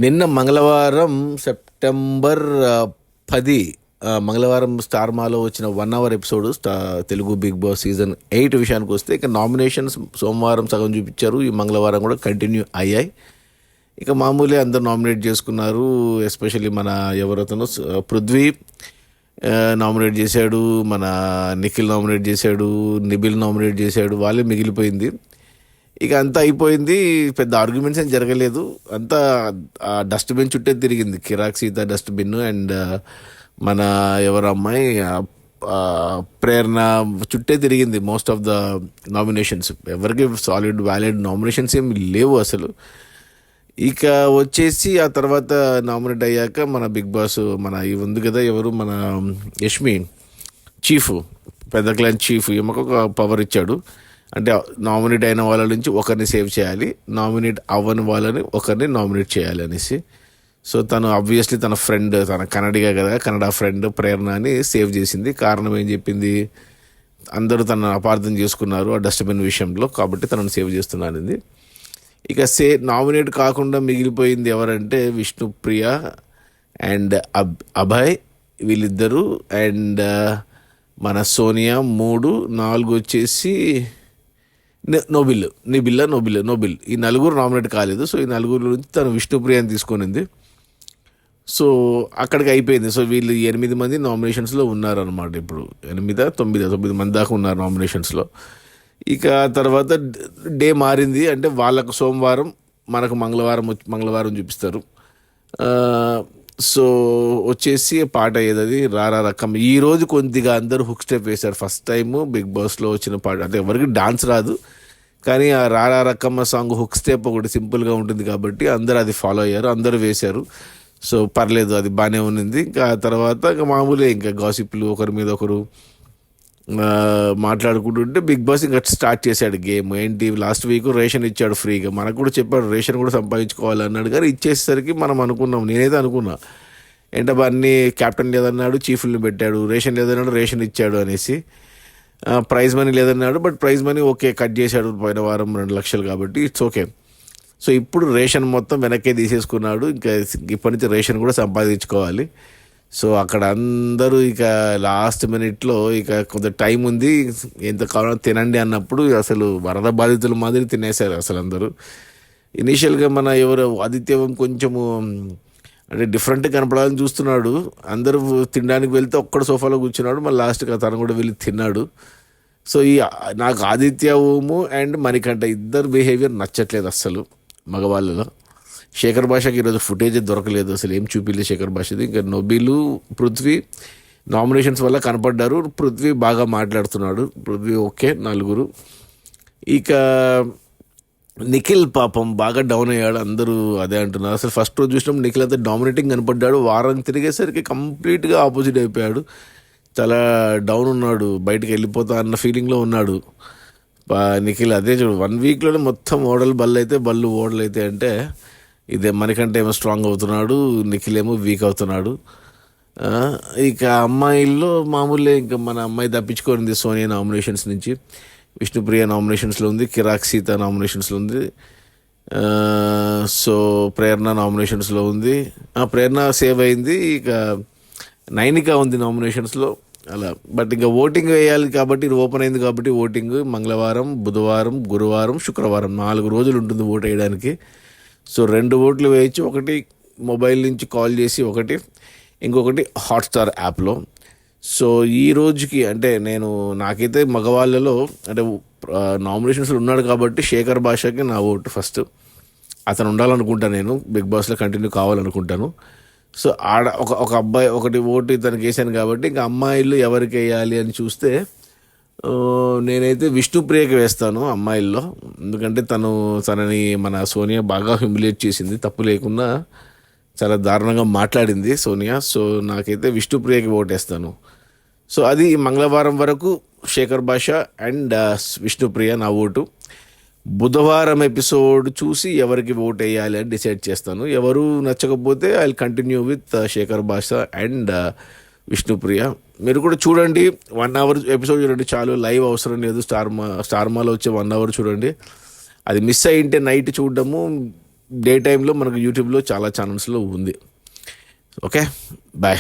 నిన్న మంగళవారం సెప్టెంబర్ 10 మంగళవారం స్టార్ మాలో వచ్చిన 1 hour episode Telugu Bigg Boss season 8 విషయానికి వస్తే ఇక నామినేషన్స్ సోమవారం సగం చూపించారు. ఈ మంగళవారం కూడా కంటిన్యూ అయ్యాయి. ఇక మామూలే అందరు నామినేట్ చేసుకున్నారు. ఎస్పెషల్లీ మన ఎవరతను పృథ్వీ నామినేట్ చేశాడు, మన నిఖిల్ నామినేట్ చేశాడు, నిబిల్ నామినేట్ చేశాడు. వాళ్ళే మిగిలిపోయింది. ఇక అంతా అయిపోయింది. పెద్ద ఆర్గ్యుమెంట్స్ ఏం జరగలేదు. అంతా డస్ట్బిన్ చుట్టే తిరిగింది. కిరాక్ సీత డస్ట్బిన్ అండ్ మన ఎవరు అమ్మాయి ప్రేరణ చుట్టే తిరిగింది మోస్ట్ ఆఫ్ ద నామినేషన్స్. ఎవరికి సాలిడ్ వ్యాలిడ్ నామినేషన్స్ ఏమి లేవు అసలు. ఇక వచ్చేసి ఆ తర్వాత నామినేట్ అయ్యాక మన బిగ్ బాస్ మన ఇవి ఉంది కదా, ఎవరు మన యష్మి చీఫ్, పెద్ద క్లాన్ చీఫ్, ఈమెకు ఒక పవర్ ఇచ్చాడు. అంటే నామినేట్ అయిన వాళ్ళ నుంచి ఒకరిని సేవ్ చేయాలి, నామినేట్ అవ్వని వాళ్ళని ఒకరిని నామినేట్ చేయాలి అనేసి. సో తను ఆబ్వియస్లీ తన ఫ్రెండ్, తన కన్నడిగా కదా, కన్నడ ఫ్రెండ్ ప్రేరణని సేవ్ చేసింది. కారణం ఏం చెప్పింది, అందరూ తనను అపార్థం చేసుకున్నారు ఆ డస్ట్బిన్ విషయంలో, కాబట్టి తనను సేవ్ చేస్తున్నానంది. ఇక నామినేట్ కాకుండా మిగిలిపోయింది ఎవరంటే విష్ణుప్రియ అండ్ అభయ్, వీళ్ళిద్దరూ. అండ్ మన సోనియా 3, 4 వచ్చేసి నోబిల్. ఈ నలుగురు నామినేట్ కాలేదు. సో ఈ నలుగురు నుంచి తను విష్ణుప్రియని తీసుకొనింది. సో అక్కడికి అయిపోయింది. సో వీళ్ళు 8 మంది నామినేషన్స్లో ఉన్నారనమాట. ఇప్పుడు 9 మంది దాకా ఉన్నారు నామినేషన్స్లో. ఇక తర్వాత డే మారింది. అంటే వాళ్ళకు సోమవారం, మనకు మంగళవారం చూపిస్తారు. సో వచ్చేసి పాట ఏదది రారా రకం. ఈరోజు కొద్దిగా అందరూ హుక్ స్టెప్ వేశారు. ఫస్ట్ టైము బిగ్ బాస్లో వచ్చిన పాట. అంటే ఎవరికి డాన్స్ రాదు, కానీ ఆ రారా రకమ్మ సాంగ్ హుక్ స్టెప్ ఒకటి సింపుల్గా ఉంటుంది కాబట్టి అందరూ అది ఫాలో అయ్యారు, అందరూ వేశారు. సో పర్లేదు, అది బాగానే ఉన్నింది. ఇంకా తర్వాత ఇంకా మామూలే, ఇంకా గాసిప్లు ఒకరి మీద ఒకరు మాట్లాడుకుంటుంటే బిగ్ బాస్ ఇంకా స్టార్ట్ చేశాడు గేమ్. ఏంటి, లాస్ట్ వీక్ రేషన్ ఇచ్చాడు ఫ్రీగా. మనకు కూడా చెప్పాడు రేషన్ కూడా సంపాదించుకోవాలి అన్నాడు. కానీ ఇచ్చేసరికి మనం అనుకున్నాం, నేనైతే అనుకున్నా ఏంటబ్బా అన్నీ క్యాప్టెన్ లేదన్నాడు, చీఫ్లను పెట్టాడు, రేషన్ లేదన్నాడు, రేషన్ ఇచ్చాడు అనేసి. ప్రైజ్ మనీ లేదన్నాడు, but prize money okay cut చేశాడు పోయిన వారం 2 లక్షలు కాబట్టి ఇట్స్ ఓకే. సో ఇప్పుడు రేషన్ మొత్తం వెనక్కే తీసేసుకున్నాడు. ఇంకా ఇప్పటి నుంచి రేషన్ కూడా సంపాదించుకోవాలి. సో అక్కడ అందరూ ఇక లాస్ట్ మినిట్లో ఇక కొంత టైం ఉంది, ఎంత కావాలో తినండి అన్నప్పుడు అసలు వరద బాధితుల మాదిరి తినేశారు అసలు అందరూ. ఇనీషియల్గా మన ఎవరు ఆదిత్యవం కొంచెము అంటే డిఫరెంట్ కనపడాలని చూస్తున్నాడు. అందరూ తినడానికి వెళ్తే ఒక్కడ సోఫాలో కూర్చున్నాడు, మళ్ళీ లాస్ట్గా తను కూడా వెళ్ళి తిన్నాడు. సో నాకు ఆదిత్య ఓము అండ్ మణికంఠ ఇద్దరు బిహేవియర్ నచ్చట్లేదు అస్సలు మగవాళ్ళలో. శేఖర్ భాషకి ఈరోజు ఫుటేజ్ దొరకలేదు, అసలు ఏం చూపించలేదు శేఖర్ భాషది. ఇంకా నొబిలు, పృథ్వీ నామినేషన్స్ వల్ల కనపడ్డారు. పృథ్వీ బాగా మాట్లాడుతున్నాడు, పృథ్వీ ఓకే 4. ఇక నిఖిల్ పాపం బాగా డౌన్ అయ్యాడు, అందరూ అదే అంటున్నారు. అసలు ఫస్ట్ రోజు చూసినప్పుడు నిఖిల్ అంతా డామినేటింగ్ కనపడ్డాడు. వారం తిరిగేసరికి కంప్లీట్గా ఆపోజిట్ అయిపోయాడు. చాలా డౌన్ ఉన్నాడు, బయటకు వెళ్ళిపోతా అన్న ఫీలింగ్లో ఉన్నాడు నిఖిల్. అదే చూడు, 1 వీక్లోనే మొత్తం బళ్ళు ఓడలు అయితే అంటే ఇదే. మనకంటే ఏమో స్ట్రాంగ్ అవుతున్నాడు, నిఖిల్ ఏమో వీక్ అవుతున్నాడు. ఇక అమ్మాయిల్లో మామూలే, ఇంకా మన అమ్మాయి తప్పించుకోనింది సోనియా నామినేషన్స్ నుంచి, విష్ణుప్రియ నామినేషన్స్లో ఉంది, కిరాక్ సీత నామినేషన్స్లో ఉంది, సో ప్రేరణ నామినేషన్స్లో ఉంది. ప్రేరణ సేవ్ అయింది. ఇక నైనిక ఉంది నామినేషన్స్లో అలా. బట్ ఇంకా ఓటింగ్ వేయాలి కాబట్టి, ఇది ఓపెన్ అయింది కాబట్టి ఓటింగ్ మంగళవారం, బుధవారం, గురువారం, శుక్రవారం 4 రోజులు ఉంటుంది ఓటు వేయడానికి. సో 2 ఓట్లు వేయచ్చు, ఒకటి మొబైల్ నుంచి కాల్ చేసి, ఇంకొకటి హాట్స్టార్ యాప్లో. సో ఈ రోజుకి అంటే నాకైతే మగవాళ్ళలో అంటే నామినేషన్స్లో ఉన్నాడు కాబట్టి శేఖర్ భాషకి నా ఓటు ఫస్ట్. అతను ఉండాలనుకుంటాను, నేను బిగ్ బాస్లో కంటిన్యూ కావాలనుకుంటాను. సో ఒక అబ్బాయి ఒకటి ఓటు ఇతనికి వేసాను కాబట్టి ఇంకా అమ్మాయిలు ఎవరికి వేయాలి అని చూస్తే నేనైతే విష్ణుప్రియకి వేస్తాను అమ్మాయిల్లో. ఎందుకంటే తనని మన సోనియా బాగా హ్యూమిలేట్ చేసింది, తప్పు లేకుండా చాలా దారుణంగా మాట్లాడింది సోనియా. సో నాకైతే విష్ణుప్రియకి ఓటేస్తాను. సో అది మంగళవారం వరకు శేఖర్ భాష అండ్ విష్ణుప్రియ నా ఓటు. బుధవారం ఎపిసోడ్ చూసి ఎవరికి ఓట్ వేయాలి అని డిసైడ్ చేస్తాను. ఎవరు నచ్చకపోతే I will continue with Shekhar Basha and Vishnupriya. మీరు కూడా చూడండి, 1 అవర్ ఎపిసోడ్ చూడండి చాలు, లైవ్ అవసరం లేదు. స్టార్ మాలో వచ్చే 1 అవర్ చూడండి. అది మిస్ అయ్యింటే నైట్ చూడడము డే టైంలో మనకు యూట్యూబ్లో చాలా ఛానల్స్లో ఉంది. Okay, bye.